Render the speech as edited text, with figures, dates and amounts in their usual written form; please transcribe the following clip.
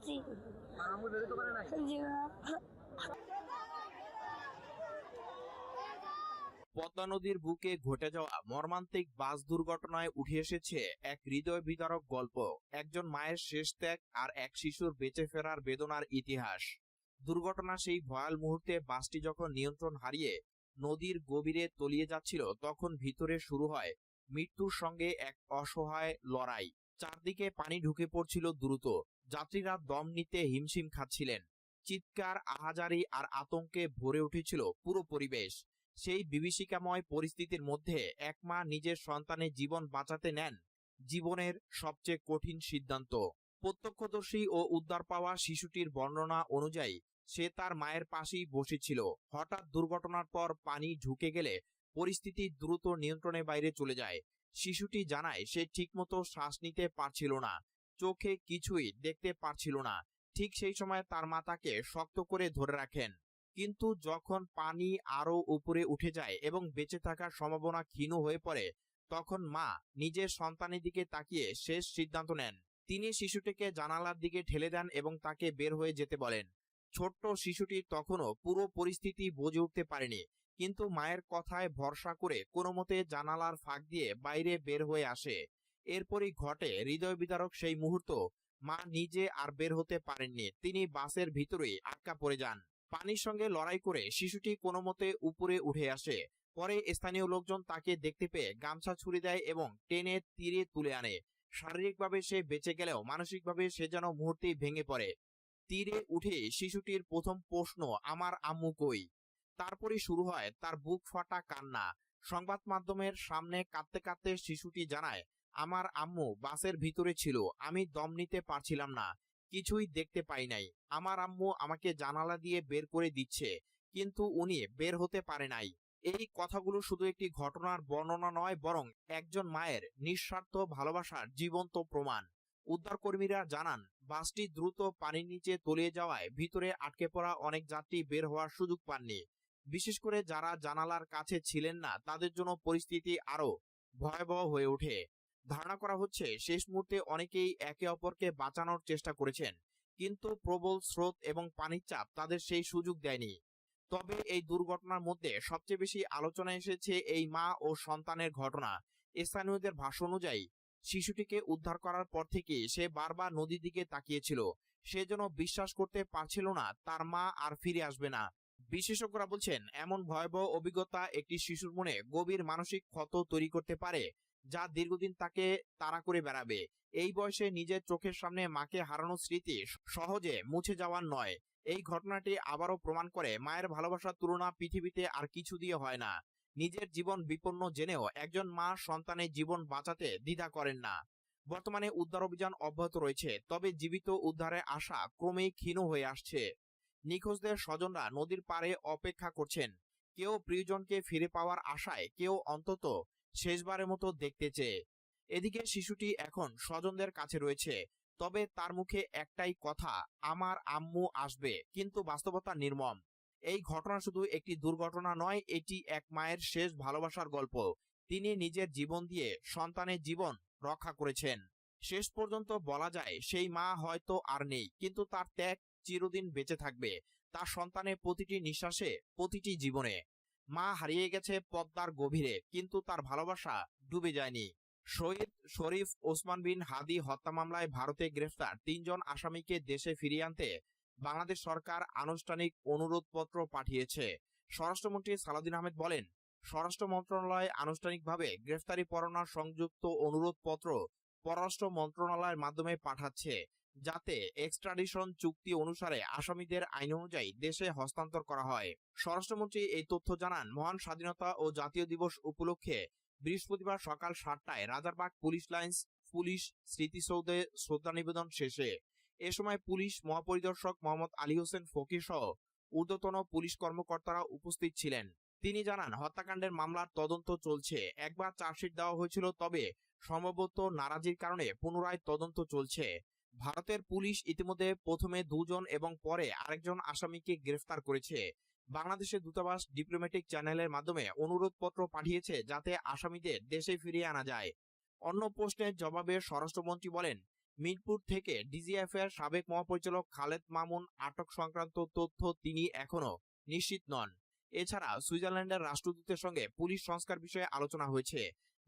জি। আম্মু বেরোতে পারে নাই? জি না। পদ্মা নদীর বুকে ঘটে যাওয়া মর্মান্তিক বাস দুর্ঘটনায় উঠে এসেছে এক হৃদয় বিদারক গল্প, একজন মায়ের শেষ ত্যাগ আর এক শিশুর বেঁচে ফেরার বেদনার ইতিহাস। দুর্ঘটনা সেই ভয়াল মুহূর্তে বাসটি যখন নিয়ন্ত্রণ হারিয়ে নদীর গভীরে তলিয়ে যাচ্ছিল, তখন ভিতরে শুরু হয় মৃত্যুর সঙ্গে এক অসহায় লড়াই। চারদিকে পানি ঢুকে পড়ছিল দ্রুত, যাত্রীরা দম নিতে হিমশিম খাচ্ছিলেন। চিৎকার, আহাজারি আর আতঙ্কে ভরে উঠেছিল পুরো পরিবেশ। সেই বিভীষিকাময় পরিস্থিতির মধ্যে এক মা নিজের সন্তানের জীবন বাঁচাতে নেন জীবনের সবচেয়ে কঠিন সিদ্ধান্ত। প্রত্যক্ষদর্শী ও উদ্ধার পাওয়া শিশুটির বর্ণনা অনুযায়ী সে তার মায়ের পাশেই বসেছিল। হঠাৎ দুর্ঘটনার পর পানি ঢুকে গেলে পরিস্থিতি দ্রুত নিয়ন্ত্রণের বাইরে চলে যায়। শিশুটি জানায় সে ঠিকমতো শ্বাস নিতে পারছিল না, চোখে কিছুই দেখতে পারছিল না। ঠিক সেই সময় তার মা তাকে শক্ত করে ধরে রাখেন। কিন্তু যখন পানি আরো উপরে উঠে যায় এবং বেঁচে থাকার সম্ভাবনা ক্ষীণ হয়ে পড়ে, তখন মা নিজের সন্তানের দিকে তাকিয়ে শেষ সিদ্ধান্ত নেন। তিনি শিশুটিকে জানালার দিকে ঠেলে দেন এবং তাকে বের হয়ে যেতে বলেন। ছোট্ট শিশুটি তখনও পুরো পরিস্থিতি বুঝে উঠতে পারেনি, কিন্তু মায়ের কথায় ভরসা করে কোনো মতে জানালার ফাঁক দিয়ে বাইরে বের হয়ে আসে। এরপরই ঘটে হৃদয় বিদারক সেই মুহূর্ত। মা নিজে আর বের হতে পারেননি, তিনি বাসের ভিতরেই আটকা পড়ে যান। পানির সঙ্গে লড়াই করে শিশুটি কোনো মতে উপরে উঠে আসে। পরে স্থানীয় লোকজন তাকে দেখতে পেয়ে গামছা ছুড়ে দেয় এবং টেনে তীরে তুলে আনে। শারীরিকভাবে সে বেঁচে গেলেও মানসিকভাবে সে যেন মুহূর্তেই ভেঙে পড়ে। তীরে উঠে শিশুটির প্রথম প্রশ্ন, আমার আম্মু কই? তারপরে শুরু হয় তার বুক ফাটা কান্না। সংবাদ মাধ্যমের সামনে কাঁদতে কাঁদতে শিশুটি জানায়, আমার আম্মু বাসের ভিতরে ছিল, আমি দম নিতে পারছিলাম না, কিছুই দেখতে পাই নাই। আমার আম্মু আমাকে জানালা দিয়ে বের করে দিচ্ছে, কিন্তু উনি বের হতে পারে নাই। এই কথাগুলো শুধু একটি ঘটনার বর্ণনা নয়, বরং একজন মায়ের নিঃস্বার্থ ভালোবাসার জীবন্ত প্রমাণ। উদ্ধারকর্মীরা জানান, বাসটি দ্রুত পানির নিচে তলিয়ে যাওয়ায় ভিতরে আটকে পড়া অনেক যাত্রী বের হওয়ার সুযোগ পাননি। বিশেষ করে যারা জানালার কাছে ছিলেন না, তাদের জন্য পরিস্থিতি আরো ভয়াবহ হয়ে ওঠে। ধারণা করা হচ্ছে শেষ মুহূর্তে অনেকেই একে অপরকে বাঁচানোর চেষ্টা করেছেন, কিন্তু প্রবল স্রোত এবং পানির চাপ তাদের সেই সুযোগ দেয়নি। তবে এই দুর্ঘটনার মধ্যে সবচেয়ে বেশি আলোচনা এসেছে এই মা ও সন্তানের ঘটনা। স্থানীয়দের ভাষ্য অনুযায়ী শিশুটিকে উদ্ধার করার পর থেকে সে বারবার নদীর দিকে তাকিয়েছিল। সে যেন বিশ্বাস করতে পারছিল না তার মা আর ফিরে আসবে না। বিশেষজ্ঞরা বলছেন, এমন ভয়াবহ অভিজ্ঞতা একটি শিশুর মনে গভীর মানসিক ক্ষত তৈরি করতে পারে, যা দীর্ঘদিন তাকে তাড়া করে বেড়াবে। এই বয়সে নিজের চোখের সামনে মাকে হারানোর স্মৃতি সহজে মুছে যাওয়ার নয়। এই ঘটনাটি আবারও প্রমাণ করে মায়ের ভালোবাসার তুলনা পৃথিবীতে আর কিছু দিয়ে হয় না। নিজের জীবন বিপন্ন জেনেও একজন মা সন্তানের জীবন বাঁচাতে দ্বিধা করেন না। বর্তমানে উদ্ধার অভিযান অব্যাহত রয়েছে, তবে জীবিত উদ্ধারের আশা ক্রমেই ক্ষীণ হয়ে আসছে। নিখোঁজদের স্বজনরা নদীর পাড়ে অপেক্ষা করছেন, কেউ প্রিয়জনকে ফিরে পাওয়ার আশায়, কেউ অন্তত শেষবারের মতো দেখতে চেয়ে। এদিকে শিশুটি এখন স্বজনদের কাছে রয়েছে, তবে তার মুখে একটাই কথা, আমার আম্মু আসবে। কিন্তু বাস্তবতা নির্মম। এই ঘটনা শুধু একটি দুর্ঘটনা নয়, এটি এক মায়ের শেষ ভালোবাসার গল্প। তিনি নিজের জীবন দিয়ে সন্তানের জীবন রক্ষা করেছেন। শেষ পর্যন্ত বলা যায় সেই মা হয়তো আর নেই, কিন্তু তার ত্যাগ চিরদিন বেঁচে থাকবে তার সন্তানের প্রতিটি নিঃশ্বাসে, প্রতিটি জীবনে। মা হারিয়ে গেছে পদ্মার গভীরে, কিন্তু তার ভালোবাসা ডুবে যায়নি। শহীদ শরীফ ওসমান বিন হাদি হত্যা মামলায় ভারতে গ্রেফতার ৩ জন আসামিকে দেশে ফিরিয়ে আনতে বাংলাদেশ সরকার আনুষ্ঠানিক অনুরোধপত্র পাঠিয়েছে। স্বরাষ্ট্রমন্ত্রী সালাউদ্দিন আহমেদ বলেন, স্বরাষ্ট্র মন্ত্রণালয় আনুষ্ঠানিকভাবে গ্রেফতারি পরোয়ানার সংযুক্ত অনুরোধপত্র পররাষ্ট্র মন্ত্রণালয়ের মাধ্যমে পাঠাচ্ছে, যাতে এক্সট্রাডিশন চুক্তি অনুসারে আসামিদের আইন অনুযায়ী দেশে হস্তান্তর করা হয়। স্বরাষ্ট্রমন্ত্রী এই তথ্য জানান মহান স্বাধীনতা ও জাতীয় দিবস উপলক্ষে বৃহস্পতিবার সকাল ৭টায় রাজারবাগ পুলিশ লাইন্স পুলিশ স্মৃতিসৌধে শ্রদ্ধা নিবেদন শেষে। এ সময় পুলিশ মহাপরিদর্শক মোহাম্মদ আলী হোসেন ফকির সহ ঊর্ধ্বতন পুলিশ কর্মকর্তারা উপস্থিত ছিলেন। তিনি জানান, হত্যাকাণ্ডের মামলার তদন্ত চলছে। একবার চার্জশিট দেওয়া হয়েছিল, তবে সম্ভবত নারাজির কারণে পুনরায় তদন্ত চলছে। ভারতের পুলিশ ইতিমধ্যে প্রথমে ২ জন এবং পরে আরেকজন আসামিকে গ্রেফতার করেছে। বাংলাদেশের দূতাবাস ডিপ্লোম্যাটিক চ্যানেলের মাধ্যমে অনুরোধপত্র পাঠিয়েছে, যাতে আসামিদের দেশে ফিরিয়ে আনা যায়। অন্য প্রশ্নের জবাবে স্বরাষ্ট্রমন্ত্রী বলেন, মিরপুর থেকে ডিজিএফ এর সাবেক মহাপরিচালক খালেদ মামুন আটক সংক্রান্ত তথ্য তিনি এখনো নিশ্চিত নন। এছাড়া সুইজারল্যান্ডের রাষ্ট্রদূতের সঙ্গে পুলিশ সংস্কার বিষয়ে আলোচনা হয়েছে।